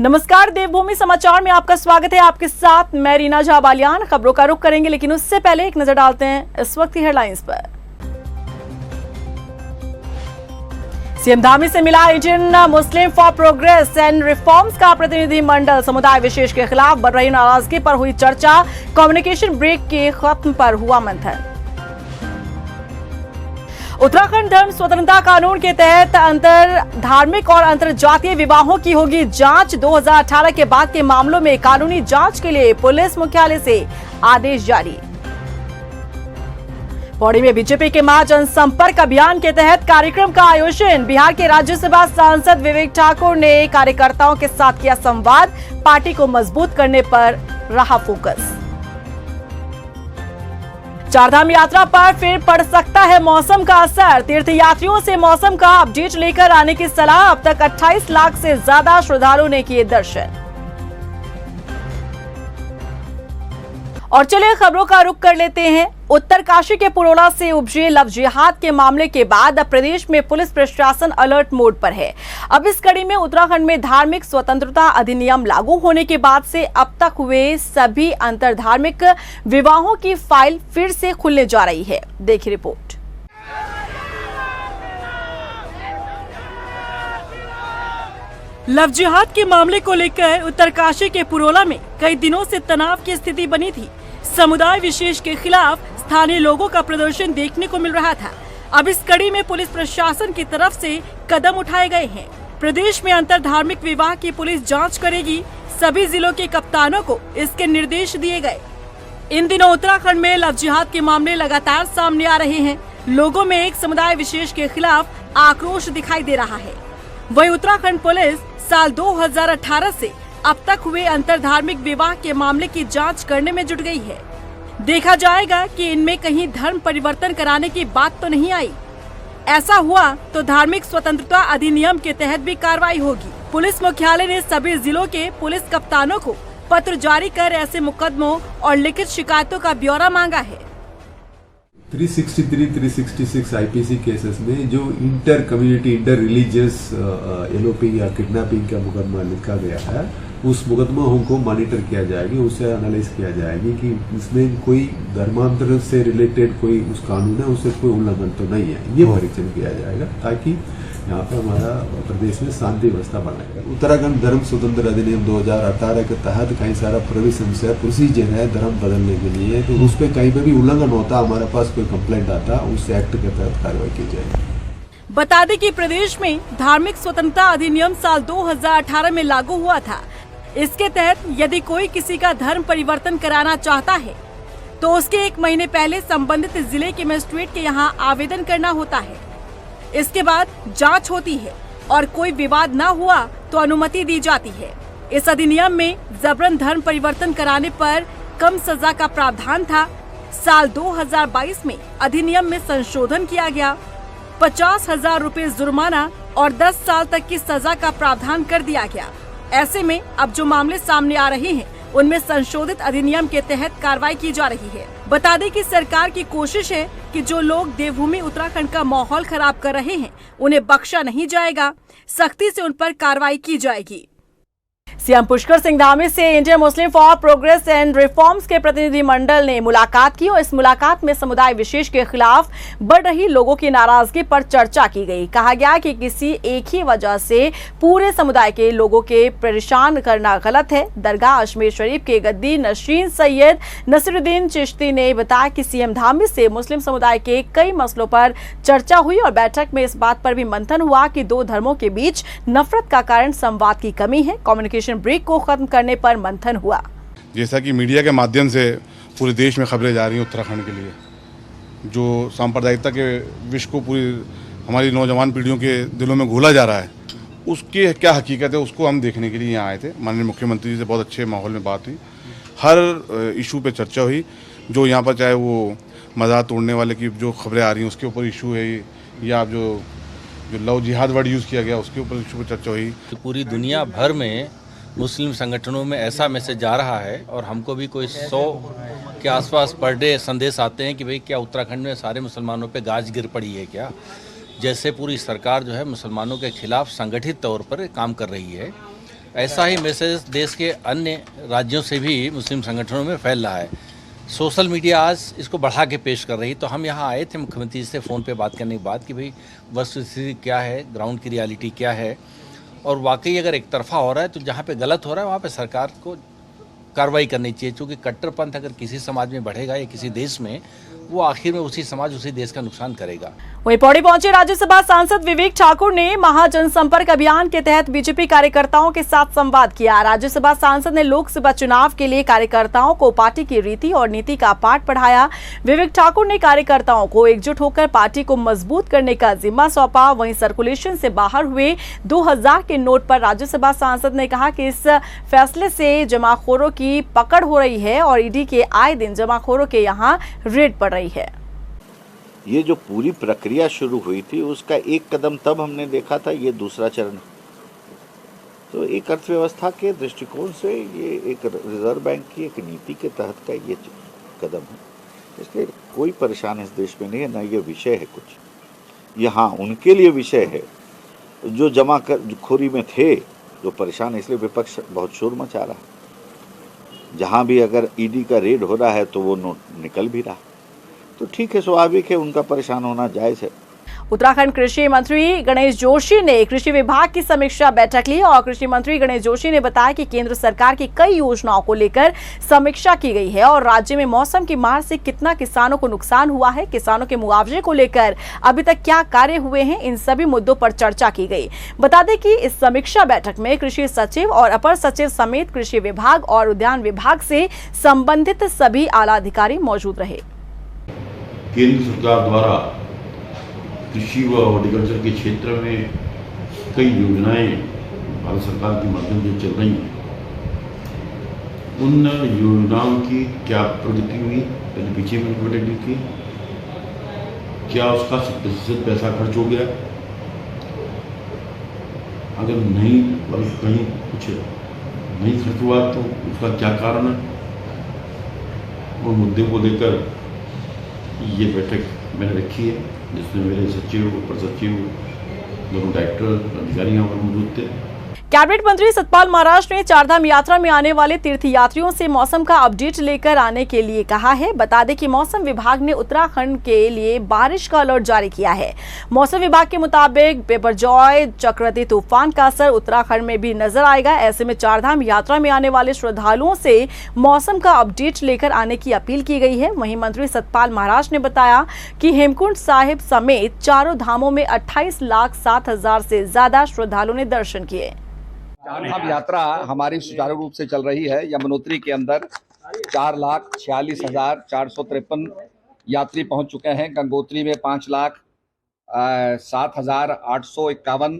नमस्कार, देवभूमि समाचार में आपका स्वागत है। आपके साथ मैं रीना झा बालियान। खबरों का रुख करेंगे, लेकिन उससे पहले एक नजर डालते हैं इस वक्त की हेडलाइंस पर। सीएम धामी से मिला Indian Muslim for progress and reforms का प्रतिनिधि मंडल। समुदाय विशेष के खिलाफ बढ़ रही नाराजगी पर हुई चर्चा। कम्युनिकेशन ब्रेक के खत्म पर हुआ मंथन। उत्तराखंड धर्म स्वतंत्रता कानून के तहत अंतर धार्मिक और अंतर जातीय विवाहों की होगी जांच। 2018 के बाद के मामलों में कानूनी जांच के लिए पुलिस मुख्यालय से आदेश जारी। पौड़ी में बीजेपी के मां जनसंपर्क अभियान के तहत कार्यक्रम का आयोजन। बिहार के राज्यसभा सांसद विवेक ठाकुर ने कार्यकर्ताओं के साथ किया संवाद। पार्टी को मजबूत करने पर रहा फोकस। चारधाम यात्रा पर फिर पड़ सकता है मौसम का असर। तीर्थयात्रियों से मौसम का अपडेट लेकर आने की सलाह। अब तक 28 लाख से ज्यादा श्रद्धालुओं ने किए दर्शन। और चलिए खबरों का रुख कर लेते हैं। उत्तरकाशी के पुरोला से उपजे लव जिहाद के मामले के बाद अब प्रदेश में पुलिस प्रशासन अलर्ट मोड पर है। अब इस कड़ी में उत्तराखंड में धार्मिक स्वतंत्रता अधिनियम लागू होने के बाद से अब तक हुए सभी अंतर धार्मिक विवाहों की फाइल फिर से खुलने जा रही है। देखिए रिपोर्ट। लव जिहाद के मामले को लेकर उत्तरकाशी के पुरोला में कई दिनों से तनाव की स्थिति बनी थी। समुदाय विशेष के खिलाफ स्थानीय लोगों का प्रदर्शन देखने को मिल रहा था। अब इस कड़ी में पुलिस प्रशासन की तरफ से कदम उठाए गए हैं। प्रदेश में अंतर धार्मिक विवाह की पुलिस जांच करेगी। सभी जिलों के कप्तानों को इसके निर्देश दिए गए। इन दिनों उत्तराखंड में लव जिहाद के मामले लगातार सामने आ रहे हैं। लोगों में एक समुदाय विशेष के खिलाफ आक्रोश दिखाई दे रहा है। वही उत्तराखंड पुलिस साल 2018 से अब तक हुए अंतर धार्मिक विवाह के मामले की जांच करने में जुट गई है। देखा जाएगा कि इनमें कहीं धर्म परिवर्तन कराने की बात तो नहीं आई। ऐसा हुआ तो धार्मिक स्वतंत्रता अधिनियम के तहत भी कार्रवाई होगी। पुलिस मुख्यालय ने सभी जिलों के पुलिस कप्तानों को पत्र जारी कर ऐसे मुकदमों और लिखित शिकायतों का ब्यौरा मांगा है। 363-366 आईपीसी केसेस में जो inter community inter religious LOP या किडनैपिंग का मुकदमा लिखा गया है, उस मुकदमा को मॉनिटर किया जाएगी, उसे एनालाइज किया जाएगी कि इसमें कोई धर्मांतर से रिलेटेड कोई उस कानून है, उससे कोई उल्लंघन तो नहीं है। ये परीक्षण किया जाएगा ताकि यहाँ पे हमारा प्रदेश में शांति व्यवस्था बनाएगा। उत्तराखंड धर्म स्वतंत्र अधिनियम 2018 के तहत कई सारा प्रोविजंस है, प्रोसीजर है धर्म बदलने के लिए। तो उस पर कहीं पे भी उल्लंघन होता, हमारे पास कोई कंप्लेंट आता, उस एक्ट के तहत कार्रवाई की जाएगी। बता दें कि प्रदेश में धार्मिक स्वतंत्रता अधिनियम साल 2018 में लागू हुआ था। इसके तहत यदि कोई किसी का धर्म परिवर्तन कराना चाहता है तो उसके 1 महीने पहले संबंधित जिले के मजिस्ट्रेट के यहाँ आवेदन करना होता है। इसके बाद जांच होती है और कोई विवाद न हुआ तो अनुमति दी जाती है। इस अधिनियम में जबरन धर्म परिवर्तन कराने पर कम सजा का प्रावधान था। साल 2022 में अधिनियम में संशोधन किया गया। 50,000 रुपए जुर्माना और 10 साल तक की सजा का प्रावधान कर दिया गया। ऐसे में अब जो मामले सामने आ रहे हैं उनमें संशोधित अधिनियम के तहत कार्रवाई की जा रही है। बता दें कि सरकार की कोशिश है कि जो लोग देवभूमि उत्तराखंड का माहौल खराब कर रहे हैं उन्हें बख्शा नहीं जाएगा, सख्ती से उन पर कार्रवाई की जाएगी। सीएम पुष्कर सिंह धामी से Indian Muslim for progress and reforms के प्रतिनिधि मंडल ने मुलाकात की और इस मुलाकात में समुदाय विशेष के खिलाफ बढ़ रही लोगों की नाराजगी पर चर्चा की गई। कहा गया कि किसी एक ही वजह से पूरे समुदाय के लोगों के परेशान करना गलत है। दरगाह अजमेर शरीफ के गद्दी नशीन सैयद नसीरुद्दीन चिश्ती ने बताया कि सीएम धामी से मुस्लिम समुदाय के कई मसलों पर चर्चा हुई और बैठक में इस बात पर भी मंथन हुआ कि 2 धर्मों के बीच नफरत का कारण संवाद की कमी है। कम्युनिकेशन ब्रेक को खत्म करने पर मंथन हुआ। जैसा कि मीडिया के माध्यम से पूरे देश में खबरें जा रही हैं उत्तराखंड के लिए, जो सांप्रदायिकता के विष को पूरी हमारी नौजवान पीढ़ियों के दिलों में घोला जा रहा है, उसकी क्या हकीकत है उसको हम देखने के लिए यहाँ आए थे। माननीय मुख्यमंत्री जी से बहुत अच्छे माहौल में बात हुई, हर इशू पे चर्चा हुई। जो यहाँ पर चाहे वो मज़ार तोड़ने वाले की जो खबरें आ रही हैं उसके ऊपर इशू है, या जो लव जिहाद वर्ड यूज़ किया गया उसके ऊपर इशू पर चर्चा हुई। पूरी दुनिया भर में मुस्लिम संगठनों में ऐसा मैसेज जा रहा है और हमको भी कोई 100 के आसपास पर डे संदेश आते हैं कि भाई क्या उत्तराखंड में सारे मुसलमानों पे गाज गिर पड़ी है क्या। जैसे पूरी सरकार जो है मुसलमानों के खिलाफ संगठित तौर पर काम कर रही है। ऐसा ही मैसेज देश के अन्य राज्यों से भी मुस्लिम संगठनों में फैल रहा है। सोशल मीडिया आज इसको बढ़ा के पेश कर रही। तो हम यहाँ आए थे मुख्यमंत्री से फ़ोन पे बात करने के बाद कि भाई वस्तुस्थिति क्या है, ग्राउंड की रियलिटी क्या है, और वाकई अगर एक तरफा हो रहा है तो जहाँ पे गलत हो रहा है वहाँ पे सरकार को कार्रवाई करनी चाहिए। क्योंकि कट्टरपंथ अगर किसी समाज में बढ़ेगा या किसी देश में, वो आखिर में उसी समाज उसी देश का नुकसान करेगा। वहीं पौड़ी पहुंचे राज्यसभा सांसद विवेक ठाकुर ने महाजनसंपर्क अभियान के तहत बीजेपी कार्यकर्ताओं के साथ संवाद किया। राज्यसभा सांसद ने लोकसभा चुनाव के लिए कार्यकर्ताओं को पार्टी की रीति और नीति का पाठ पढ़ाया। विवेक ठाकुर ने कार्यकर्ताओं को एकजुट होकर पार्टी को मजबूत करने का जिम्मा सौंपा। वहीं सर्कुलेशन से बाहर हुए 2000 के नोट पर राज्यसभा सांसद ने कहा कि इस फैसले से जमाखोरों की पकड़ हो रही है और ईडी के आए दिन जमाखोरों के यहाँ रेड पड़ रही है। ये जो पूरी प्रक्रिया शुरू हुई थी उसका एक कदम तब हमने देखा था, ये दूसरा चरण। तो एक अर्थव्यवस्था के दृष्टिकोण से ये एक रिजर्व बैंक की एक नीति के तहत का ये कदम है। इसलिए कोई परेशान इस देश में नहीं है, ना ये विषय है कुछ। यहाँ उनके लिए विषय है जो जमाखोरी में थे, जो परेशान है। इसलिए विपक्ष बहुत शोर मचा रहा है। जहाँ भी अगर ईडी का रेड हो रहा है तो वो नोट निकल भी रहा, तो ठीक है, स्वाभाविक है, उनका परेशान होना जायज है। उत्तराखंड कृषि मंत्री गणेश जोशी ने कृषि विभाग की समीक्षा बैठक ली और कृषि मंत्री गणेश जोशी ने बताया कि केंद्र सरकार की कई योजनाओं को लेकर समीक्षा की गई है और राज्य में मौसम की मार से कितना किसानों को नुकसान हुआ है, किसानों के मुआवजे को लेकर अभी तक क्या कार्य हुए हैं, इन सभी मुद्दों पर चर्चा की गई। बता दें कि इस समीक्षा बैठक में कृषि सचिव और अपर सचिव समेत कृषि विभाग और उद्यान विभाग से संबंधित सभी आला अधिकारी मौजूद रहे। केंद्र सरकार द्वारा कृषि व हॉर्टिकल्चर के क्षेत्र में कई योजनाएं भारत सरकार के माध्यम से चल रही हैं। उन योजनाओं की क्या प्रगति हुई, पहले पीछे में बैठक की, क्या उसका 100% पैसा खर्च हो गया, अगर नहीं कहीं कुछ नहीं खर्च हुआ तो उसका क्या कारण है, उन मुद्दे को लेकर ये बैठक मैंने रखी है, जिसमें मेरे सचिव, उप सचिव, दोनों डायरेक्टर अधिकारी यहाँ पर मौजूद थे। कैबिनेट मंत्री सतपाल महाराज ने चारधाम यात्रा में आने वाले तीर्थयात्रियों से मौसम का अपडेट लेकर आने के लिए कहा है। बता दें कि मौसम विभाग ने उत्तराखंड के लिए बारिश का अलर्ट जारी किया है। मौसम विभाग के मुताबिक बिपरजॉय चक्रवाती तूफान का असर उत्तराखंड में भी नजर आएगा। ऐसे में चारधाम यात्रा में आने वाले श्रद्धालुओं से मौसम का अपडेट लेकर आने की अपील की गई है। वहीं मंत्री सतपाल महाराज ने बताया कि हेमकुंड साहिब समेत चारों धामों में 28,07,000 से ज्यादा श्रद्धालुओं ने दर्शन किए। चारधाम यात्रा हमारी सुचारू रूप से चल रही है। यमुनोत्री के अंदर 4,46,453 यात्री पहुंच चुके हैं। गंगोत्री में 5,07,851,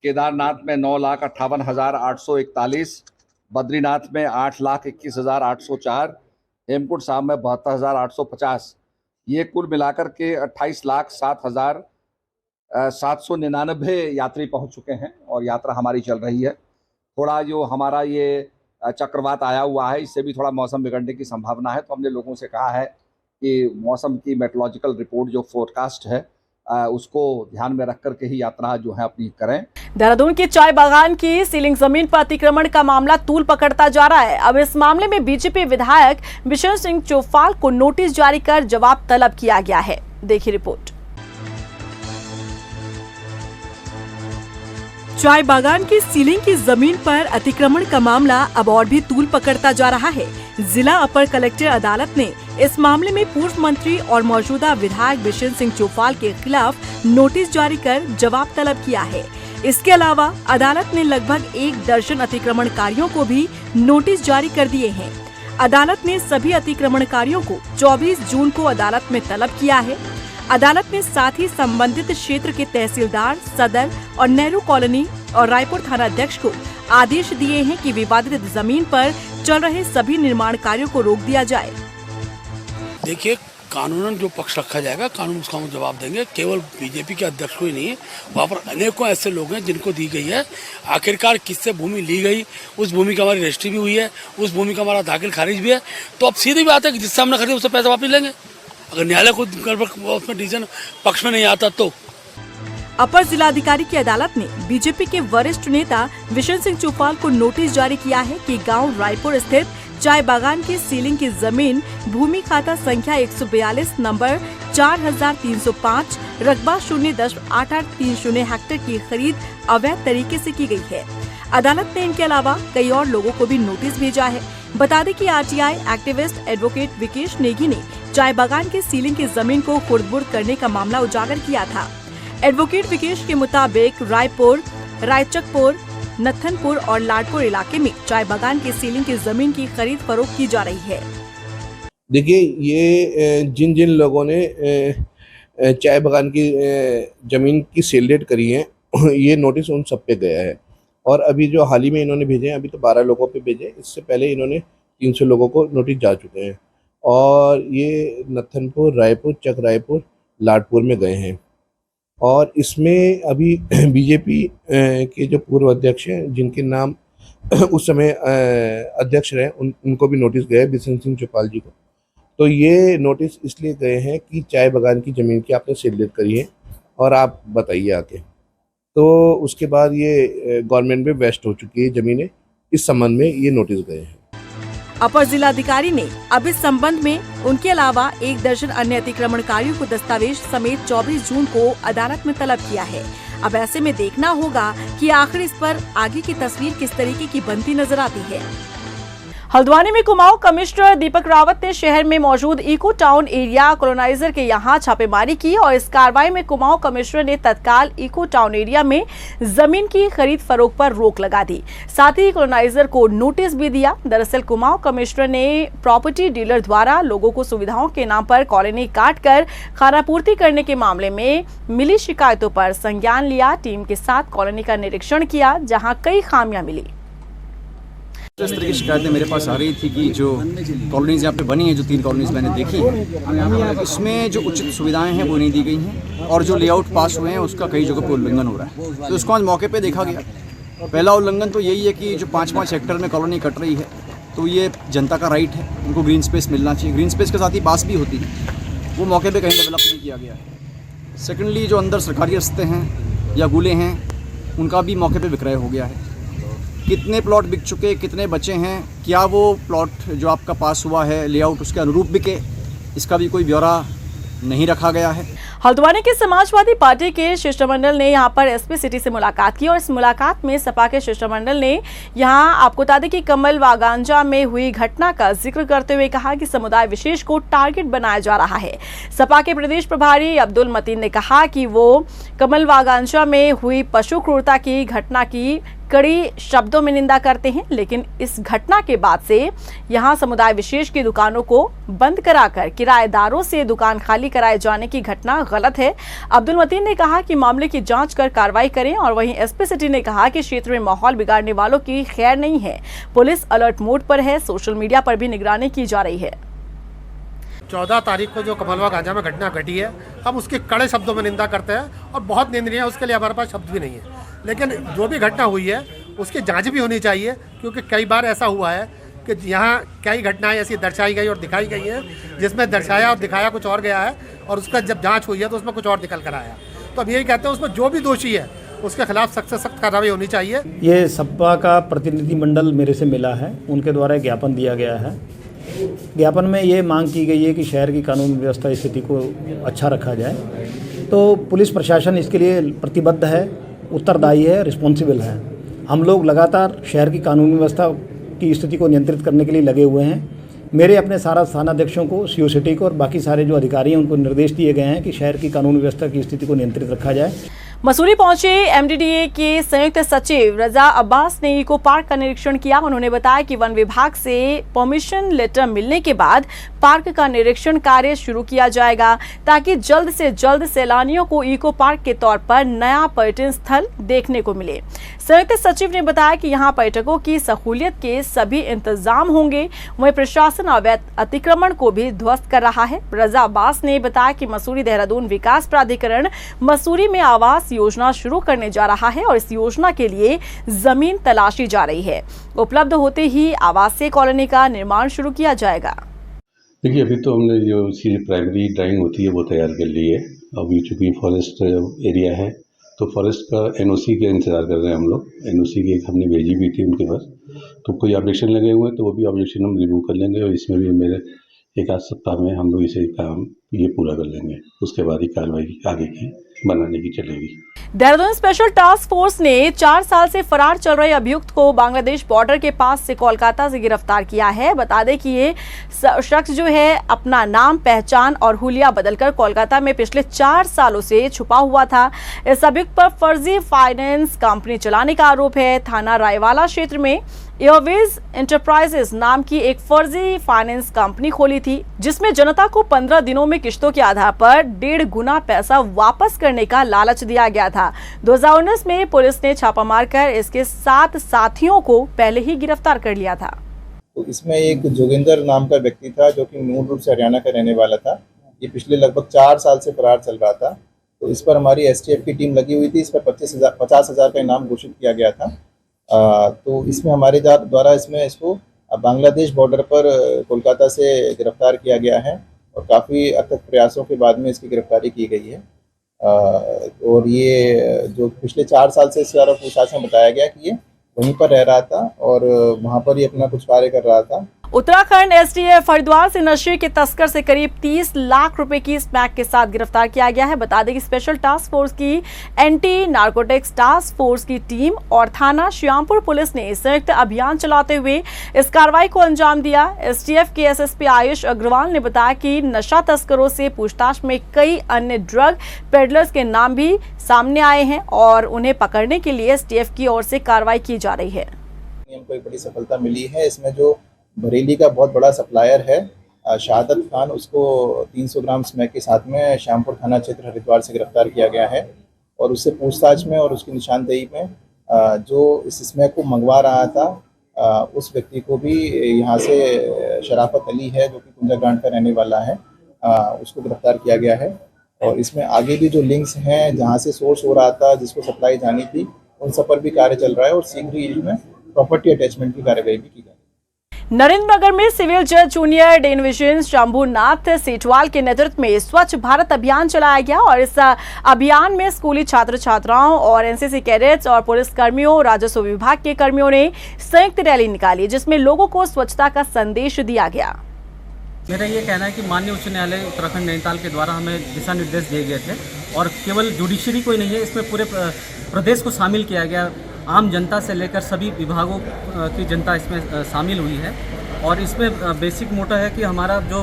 केदारनाथ में 9,58,841, बद्रीनाथ में 8,21,804, हेमकुंड साहब में 72,850। ये कुल मिलाकर के 28,07,799 यात्री पहुंच चुके हैं और यात्रा हमारी चल रही है। थोड़ा जो हमारा ये चक्रवात आया हुआ है, इससे भी थोड़ा मौसम बिगड़ने की संभावना है, तो हमने लोगों से कहा है कि मौसम की मेट्रोलॉजिकल रिपोर्ट जो फोरकास्ट है उसको ध्यान में रख करके ही यात्रा जो है अपनी करें। देहरादून के चाय बागान की सीलिंग जमीन पर अतिक्रमण का मामला तूल पकड़ता जा रहा है। अब इस मामले में बीजेपी विधायक बिशन सिंह चौफाल को नोटिस जारी कर जवाब तलब किया गया है। देखिए रिपोर्ट। चाय बागान की सीलिंग की जमीन पर अतिक्रमण का मामला अब और भी तूल पकड़ता जा रहा है। जिला अपर कलेक्टर अदालत ने इस मामले में पूर्व मंत्री और मौजूदा विधायक बिशन सिंह चौफाल के खिलाफ नोटिस जारी कर जवाब तलब किया है। इसके अलावा अदालत ने लगभग 1 दर्जन अतिक्रमणकारियों को भी नोटिस जारी कर दिए हैं। अदालत ने सभी अतिक्रमणकारियों को 24 जून को अदालत में तलब किया है। अदालत ने साथ ही संबंधित क्षेत्र के तहसीलदार, सदर और नेहरू कॉलोनी और रायपुर थाना अध्यक्ष को आदेश दिए हैं कि विवादित जमीन पर चल रहे सभी निर्माण कार्यों को रोक दिया जाए। देखिए, कानूनन जो पक्ष रखा जाएगा, कानून उसका हम जवाब देंगे। केवल बीजेपी के अध्यक्ष को ही नहीं है, वहाँ पर अनेकों ऐसे लोग हैं जिनको दी गई है। आखिरकार किससे भूमि ली गई, उस भूमि की हमारी रजिस्ट्री भी हुई है, उस भूमि का हमारा दाखिल खारिज भी है। तो अब सीधी बात है कि जिससे हमने खरीदी उससे पैसा वापस लेंगे। अगर न्यायालय को उसमें डिसीजन पक्ष में नहीं आता तो अपर जिलाधिकारी की अदालत ने बीजेपी के वरिष्ठ नेता विशन सिंह चौपाल को नोटिस जारी किया है कि गांव रायपुर स्थित चाय बागान की सीलिंग की जमीन भूमि खाता संख्या 142 नंबर 4305 रकबा 0.8830 हेक्टेयर की खरीद अवैध तरीके से की गई है। अदालत ने इनके अलावा कई और लोगों को भी नोटिस भेजा है। बता दें कि RTI activist advocate Vikesh Negi ने चाय बागान की सीलिंग की जमीन को खुर्द-बुर्द करने का मामला उजागर किया था। एडवोकेट विकेश के मुताबिक रायपुर, रायचकपुर, नथनपुर और लाडपुर इलाके में चाय बागान की सीलिंग की जमीन की खरीद फरोख्त की जा रही है। देखिए, ये जिन जिन लोगों ने चाय बागान की ज़मीन की सेल रेट करी है, ये नोटिस उन सब पे गया है। और अभी जो हाल ही में इन्होंने भेजे हैं, अभी तो 12 लोगों पे भेजे, इससे पहले इन्होंने 300 लोगों को नोटिस जा चुके हैं। और ये नथनपुर, रायपुर, चक रायपुर, लाडपुर में गए हैं। और इसमें अभी बीजेपी के जो पूर्व अध्यक्ष हैं, जिनके नाम उस समय अध्यक्ष रहे, उनको भी नोटिस गए, बिशन सिंह चौपाल जी को। तो ये नोटिस इसलिए गए हैं कि चाय बागान की ज़मीन की आपने सेल रेट करी है और आप बताइए आके। तो उसके बाद ये गवर्नमेंट में वेस्ट हो चुकी है ज़मीनें, इस संबंध में ये नोटिस गए हैं। अपर जिलाधिकारी ने अब इस संबंध में उनके अलावा 1 दर्जन अन्य अतिक्रमणकारियों को दस्तावेज समेत 24 जून को अदालत में तलब किया है। अब ऐसे में देखना होगा कि आखिर इस पर आगे की तस्वीर किस तरीके की बनती नजर आती है। हल्द्वानी में कुमाऊं कमिश्नर दीपक रावत ने शहर में मौजूद इको टाउन एरिया कॉलोनाइजर के यहां छापेमारी की और इस कार्रवाई में कुमाऊं कमिश्नर ने तत्काल इको टाउन एरिया में जमीन की खरीद फरोख्त पर रोक लगा दी। साथ ही कॉलोनाइजर को नोटिस भी दिया। दरअसल कुमाऊं कमिश्नर ने प्रॉपर्टी डीलर द्वारा लोगों को सुविधाओं के नाम पर कॉलोनी काटकर खानापूर्ति करने के मामले में मिली शिकायतों पर संज्ञान लिया। टीम के साथ कॉलोनी का निरीक्षण किया, जहाँ कई खामियां मिली। इस तरह की शिकायतें मेरे पास आ रही थी कि जो कॉलोनीज यहाँ पे बनी हैं, जो 3 कॉलोनीज मैंने देखी हैं, उसमें जो उचित सुविधाएं हैं वो नहीं दी गई हैं और जो लेआउट पास हुए हैं उसका कई जगह पे उल्लंघन हो रहा है। तो इसको आज मौके पे देखा गया। पहला उल्लंघन तो यही है कि जो 5-5 हेक्टेयर में कॉलोनी कट रही है, तो ये जनता का राइट है, उनको ग्रीन स्पेस मिलना चाहिए। ग्रीन स्पेस के साथ ही बास भी होती है, वो मौके पर कहीं डेवलप नहीं किया गया है। सेकेंडली, जो अंदर सरकारी रस्ते हैं या गुले हैं, उनका भी मौके पर विक्रय हो गया है। कितने प्लॉट बिक चुके, कितने बचे हैं, क्या वो प्लॉट जो आपका पास हुआ है लेआउट उसके अनुरूप बिके, इसका भी कोई ब्यौरा नहीं रखा गया है। हल्द्वानी के समाजवादी पार्टी के शिष्टमंडल ने यहां पर एसपी सिटी से मुलाकात की और इस मुलाकात में सपा के शिष्टमंडल ने यहां आपको बता दें कि कमल वागांजा में हुई घटना का जिक्र करते हुए कहा कि समुदाय विशेष को टारगेट बनाया जा रहा है। सपा के प्रदेश प्रभारी अब्दुल मतीन ने कहा कि वो कमल वागांजा में हुई पशु क्रूरता की घटना की कड़ी शब्दों में निंदा करते हैं, लेकिन इस घटना के बाद से यहां समुदाय विशेष की दुकानों को बंद कराकर किराएदारों से दुकान खाली कराए जाने की घटना गलत है। अब्दुल मतीन ने कहा कि मामले की जांच कर कार्रवाई करें और वहीं एसपी सिटी ने कहा कि क्षेत्र में माहौल बिगाड़ने वालों की खैर नहीं है। पुलिस अलर्ट मोड पर है, सोशल मीडिया पर भी निगरानी की जा रही है। 14 तारीख को जो कमलवा गांजा में घटना घटी है, हम उसके कड़े शब्दों में निंदा करते हैं और बहुत निंदनीय है, उसके लिए हमारे पास शब्द भी नहीं है। लेकिन जो भी घटना हुई है उसकी जांच भी होनी चाहिए, क्योंकि कई बार ऐसा हुआ है कि यहाँ कई घटनाएं ऐसी दर्शाई गई और दिखाई गई हैं जिसमें दर्शाया और दिखाया कुछ और गया है और उसका जब जांच हुई है तो उसमें कुछ और निकल कर आया। तो अब यही कहते हैं उसमें जो भी दोषी है उसके खिलाफ सख्त से सख्त कार्रवाई होनी चाहिए। ये सपा का प्रतिनिधिमंडल मेरे से मिला है, उनके द्वारा ज्ञापन दिया गया है। ज्ञापन में ये मांग की गई है कि शहर की कानून व्यवस्था स्थिति को अच्छा रखा जाए। तो पुलिस प्रशासन इसके लिए प्रतिबद्ध है, उत्तरदायी है, रिस्पॉन्सिबल है। हम लोग लगातार शहर की कानून व्यवस्था की स्थिति को नियंत्रित करने के लिए लगे हुए हैं। मेरे अपने सारा थानाध्यक्षों को, सीओ सिटी को और बाकी सारे जो अधिकारी हैं उनको निर्देश दिए गए हैं कि शहर की कानून व्यवस्था की स्थिति को नियंत्रित रखा जाए। मसूरी पहुंचे एमडीडीए के संयुक्त सचिव रजा अब्बास ने इको पार्क का निरीक्षण किया। उन्होंने बताया कि वन विभाग से परमिशन लेटर मिलने के बाद पार्क का निरीक्षण कार्य शुरू किया जाएगा ताकि जल्द से जल्द सैलानियों को इको पार्क के तौर पर नया पर्यटन स्थल देखने को मिले। संयुक्त सचिव ने बताया कि यहां पर्यटकों की सहूलियत के सभी इंतजाम होंगे। वहीं प्रशासन अवैध अतिक्रमण को भी ध्वस्त कर रहा है। रजा अब्बास ने बताया कि मसूरी देहरादून विकास प्राधिकरण मसूरी में आवास योजना शुरू करने जा रहा है और इस योजना के लिए जमीन तलाशी जा रही है। उपलब्ध होते ही आवासीय कॉलोनी का निर्माण शुरू किया जाएगा। देखिए, अभी तो हमने जो सीधी प्राइमरी ड्राइंग होती है वो तैयार कर ली है। अभी चूंकि फॉरेस्ट एरिया है तो फॉरेस्ट का एनओसी का इंतज़ार कर रहे हैं हम लोग। एनओसी की एक हमने भेजी भी थी उनके पास, तो कोई ऑब्जेक्शन लगे हुए हैं तो वो भी ऑब्जेक्शन हम रिमूव कर लेंगे और इसमें भी मेरे एक आध सप्ताह में हम लोग इसे काम ये पूरा कर लेंगे। उसके बाद ही कार्रवाई आगे की बनाने की चलेगी। देहरादून स्पेशल टास्क फोर्स ने 4 साल से फरार चल रहे अभियुक्त को बांग्लादेश बॉर्डर के पास से कोलकाता से गिरफ्तार किया है। बता दें कि ये शख्स जो है अपना नाम, पहचान और हुलिया बदलकर कोलकाता में पिछले 4 सालों से छुपा हुआ था। इस अभियुक्त पर फर्जी फाइनेंस कंपनी चलाने का आरोप है। थाना रायवाला क्षेत्र में एयरवेज एंटरप्राइजेस नाम की एक फर्जी फाइनेंस कंपनी खोली थी, जिसमें जनता को 15 दिनों में किश्तों के आधार पर 1.5 गुना पैसा वापस करने का लालच दिया गया था। 2019 में पुलिस ने छापा मारकर इसके 7 साथियों को पहले ही गिरफ्तार कर लिया था। तो इसमें एक जोगिंदर नाम का व्यक्ति था जो कि मूल रूप से हरियाणा का रहने वाला था। ये पिछले लगभग 4 साल से फरार चल रहा था। तो इस पर हमारी एसटीएफ की टीम लगी हुई थी। इस पर 50,000 का इनाम घोषित किया गया था। तो इसमें हमारे द्वारा इसको बांग्लादेश बॉर्डर पर कोलकाता से गिरफ्तार किया गया है और काफ़ी अथक प्रयासों के बाद में इसकी गिरफ्तारी की गई है। और ये जो पिछले 4 साल से इसके द्वारा पूछताछ में बताया गया कि ये वहीं पर रह रहा था और वहाँ पर ही अपना कुछ कार्य कर रहा था। उत्तराखंड एसटीएफ हरिद्वार से नशे के तस्कर से करीब 30 लाख रुपए की स्मैक के साथ गिरफ्तार किया गया है। बता दें कि स्पेशल टास्क फोर्स की एंटी नार्कोटिक्स टास्क फोर्स की टीम और थाना श्यामपुर पुलिस ने संयुक्त अभियान चलाते हुए इस कार्रवाई को अंजाम दिया। एसटीएफ के एसएसपी आयुष अग्रवाल ने बताया कि नशा तस्करों से पूछताछ में कई अन्य ड्रग पेडलर्स के नाम भी सामने आए हैं और उन्हें पकड़ने के लिए एसटीएफ की ओर से कार्रवाई की जा रही है। हमको एक बड़ी सफलता मिली है। इसमें जो बरेली का बहुत बड़ा सप्लायर है शहादत खान, उसको 300 ग्राम स्मैक के साथ में श्यामपुर थाना क्षेत्र हरिद्वार से गिरफ्तार किया गया है। और उससे पूछताछ में और उसकी निशानदेही में जो इस स्मैक को मंगवा रहा था उस व्यक्ति को भी यहाँ से शराफत अली है जो कि कुंजा ग्रांट का रहने वाला है, उसको गिरफ्तार किया गया है। और इसमें आगे भी जो लिंक्स हैं जहाँ से सोर्स हो रहा था, जिसको सप्लाई जानी थी, उन सब पर भी कार्य चल रहा है और शीघ्र ही इसमें प्रॉपर्टी अटैचमेंट की कार्रवाई भी की जाएगी। नरेंद्रनगर में सिविल जज जूनियर डिवीजन शंभुनाथ सेठवाल के नेतृत्व में स्वच्छ भारत अभियान चलाया गया और इस अभियान में स्कूली छात्र छात्राओं और एनसीसी कैडेट्स और पुलिस कर्मियों, राजस्व विभाग के कर्मियों ने संयुक्त रैली निकाली, जिसमें लोगों को स्वच्छता का संदेश दिया गया। मेरा ये कहना है कि माननीय उच्च न्यायालय उत्तराखंड नैनीताल के द्वारा हमें दिशा निर्देश दिए गए थे और केवल जुडिशरी को ही नहीं है, इसमें पूरे प्रदेश को शामिल किया गया। आम जनता से लेकर सभी विभागों की जनता इसमें शामिल हुई है और इसमें बेसिक मोटो है कि हमारा जो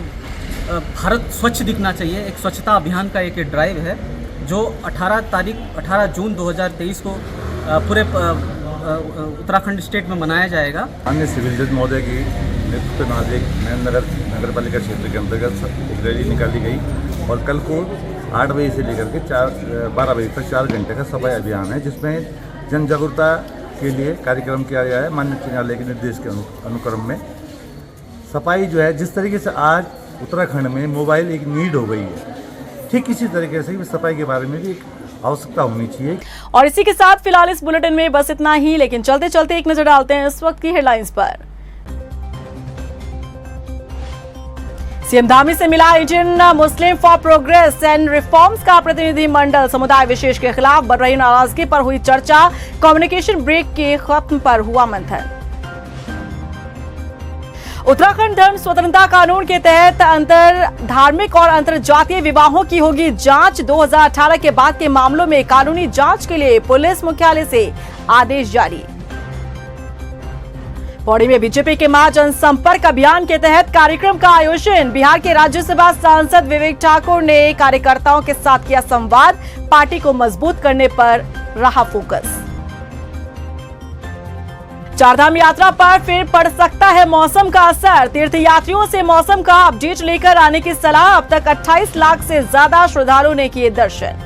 भारत स्वच्छ दिखना चाहिए, एक स्वच्छता अभियान का एक ड्राइव है जो 18 जून 2023 को पूरे उत्तराखंड स्टेट में मनाया जाएगा। अन्य सिविल जज महोदय की नेतृत्व में आज एक नरेंद्रनगर नगर पालिका क्षेत्र के अंतर्गत एक रैली निकाली गई और कल को 8 बजे से लेकर के 12 बजे तक 4 घंटे का सफाई अभियान है, जिसमें जन जागरूकता के लिए कार्यक्रम किया गया है। माननीय उच्च न्यायालय के निर्देश के अनुक्रम में सफाई जो है, जिस तरीके से आज उत्तराखंड में मोबाइल एक नीड हो गई है, ठीक इसी तरीके से सफाई के बारे में भी एक आवश्यकता होनी चाहिए। और इसी के साथ फिलहाल इस बुलेटिन में बस इतना ही, लेकिन चलते चलते एक नजर डालते हैं इस वक्त की हेडलाइंस पर। सीएम धामी से मिला Indian Muslim for progress and reforms का प्रतिनिधि मंडल। समुदाय विशेष के खिलाफ बढ़ रही नाराजगी पर हुई चर्चा। कम्युनिकेशन ब्रेक के खत्म पर हुआ मंथन। उत्तराखंड धर्म स्वतंत्रता कानून के तहत अंतर धार्मिक और अंतर जातीय विवाहों की होगी जांच। 2018 के बाद के मामलों में कानूनी जांच के लिए पुलिस मुख्यालय से आदेश जारी। पौड़ी में बीजेपी के महाजनसंपर्क अभियान के तहत कार्यक्रम का आयोजन। बिहार के राज्यसभा सांसद विवेक ठाकुर ने कार्यकर्ताओं के साथ किया संवाद। पार्टी को मजबूत करने पर रहा फोकस। चारधाम यात्रा पर फिर पड़ सकता है मौसम का असर। तीर्थयात्रियों से मौसम का अपडेट लेकर आने की सलाह। अब तक 28 लाख से ज्यादा श्रद्धालुओं ने किए दर्शन।